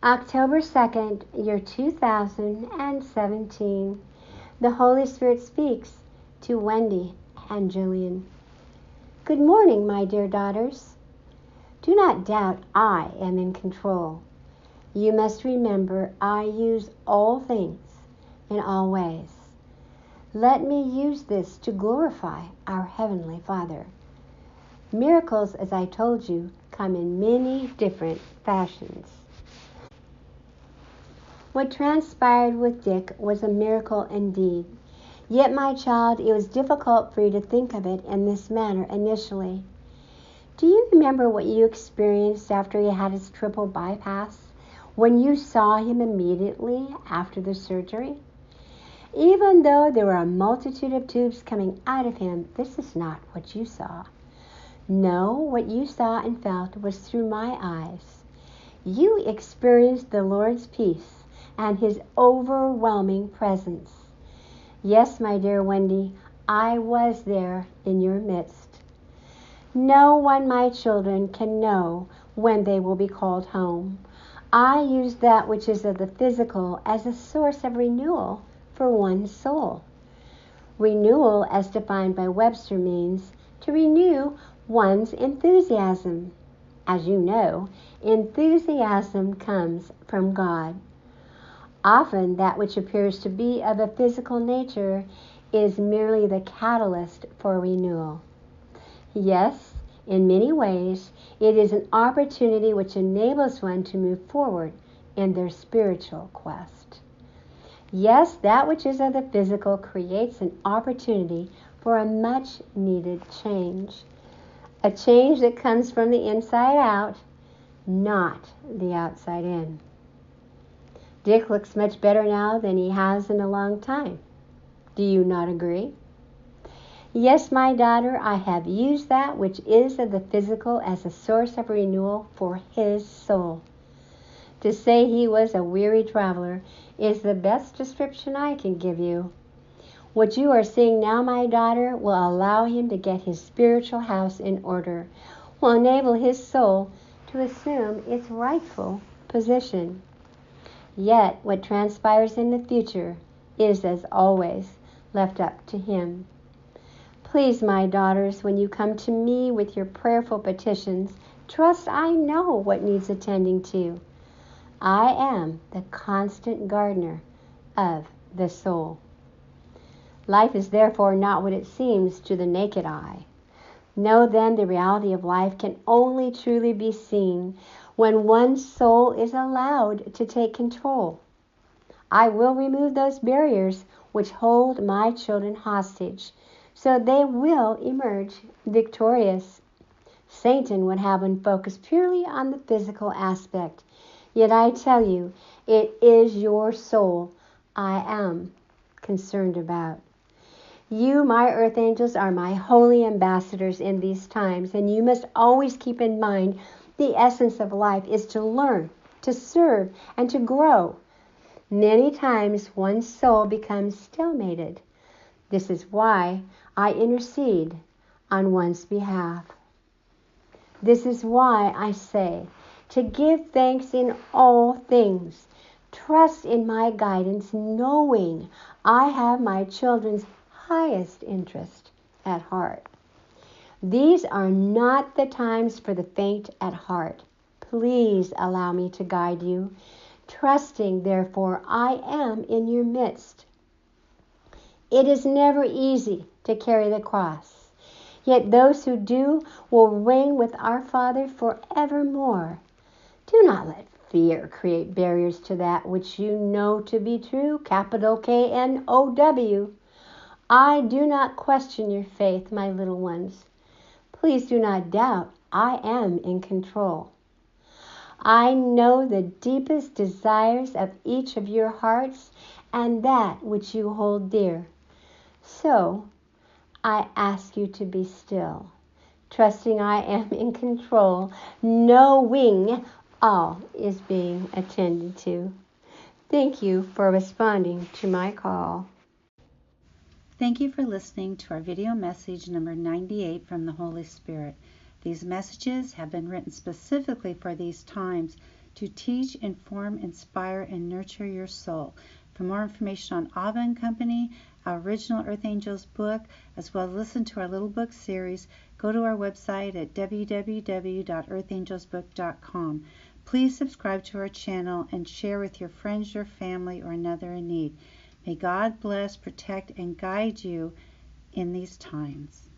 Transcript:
October 2nd, year 2017. The Holy Spirit speaks to Wendy and Jillian. Good morning, my dear daughters. Do not doubt I am in control. You must remember I use all things in all ways. Let me use this to glorify our Heavenly Father. Miracles, as I told you, come in many different fashions. What transpired with Dick was a miracle indeed. Yet, my child, it was difficult for you to think of it in this manner initially. Do you remember what you experienced after he had his triple bypass, when you saw him immediately after the surgery? Even though there were a multitude of tubes coming out of him, this is not what you saw. No, what you saw and felt was through my eyes. You experienced the Lord's peace and his overwhelming presence. Yes, my dear Wendy, I was there in your midst. No one, my children, can know when they will be called home. I use that which is of the physical as a source of renewal for one's soul. Renewal, as defined by Webster, means to renew one's enthusiasm. As you know, enthusiasm comes from God. Often that which appears to be of a physical nature is merely the catalyst for renewal. Yes, in many ways, it is an opportunity which enables one to move forward in their spiritual quest. Yes, that which is of the physical creates an opportunity for a much needed change. A change that comes from the inside out, not the outside in. Dick looks much better now than he has in a long time. Do you not agree? Yes, my daughter, I have used that which is of the physical as a source of renewal for his soul. To say he was a weary traveler is the best description I can give you. What you are seeing now, my daughter, will allow him to get his spiritual house in order, will enable his soul to assume its rightful position. Yet what transpires in the future is, as always, left up to him. Please, my daughters, when you come to me with your prayerful petitions, trust I know what needs attending to. I am the constant gardener of the soul. Life is therefore not what it seems to the naked eye. Know then the reality of life can only truly be seen when one's soul is allowed to take control. I will remove those barriers which hold my children hostage, so they will emerge victorious. Satan would have one focus purely on the physical aspect. Yet I tell you, it is your soul I am concerned about. You, my earth angels, are my holy ambassadors in these times, and you must always keep in mind the essence of life is to learn, to serve, and to grow. Many times one's soul becomes stalemated. This is why I intercede on one's behalf. This is why I say to give thanks in all things. Trust in my guidance, knowing I have my children's highest interest at heart. These are not the times for the faint at heart. Please allow me to guide you. Trusting, therefore, I am in your midst. It is never easy to carry the cross, yet those who do will reign with our Father forevermore. Do not let fear create barriers to that which you know to be true, capital K-N-O-W. I do not question your faith, my little ones. Please do not doubt I am in control. I know the deepest desires of each of your hearts and that which you hold dear. So I ask you to be still, trusting I am in control, knowing all is being attended to. Thank you for responding to my call. Thank you for listening to our video message number 98 from the Holy Spirit. These messages have been written specifically for these times to teach, inform, inspire, and nurture your soul. For more information on ABBA and Company, our original Earth Angels book, as well as listen to our little book series, go to our website at www.earthangelsbook.com. Please subscribe to our channel and share with your friends, your family, or another in need. May God bless, protect, and guide you in these times.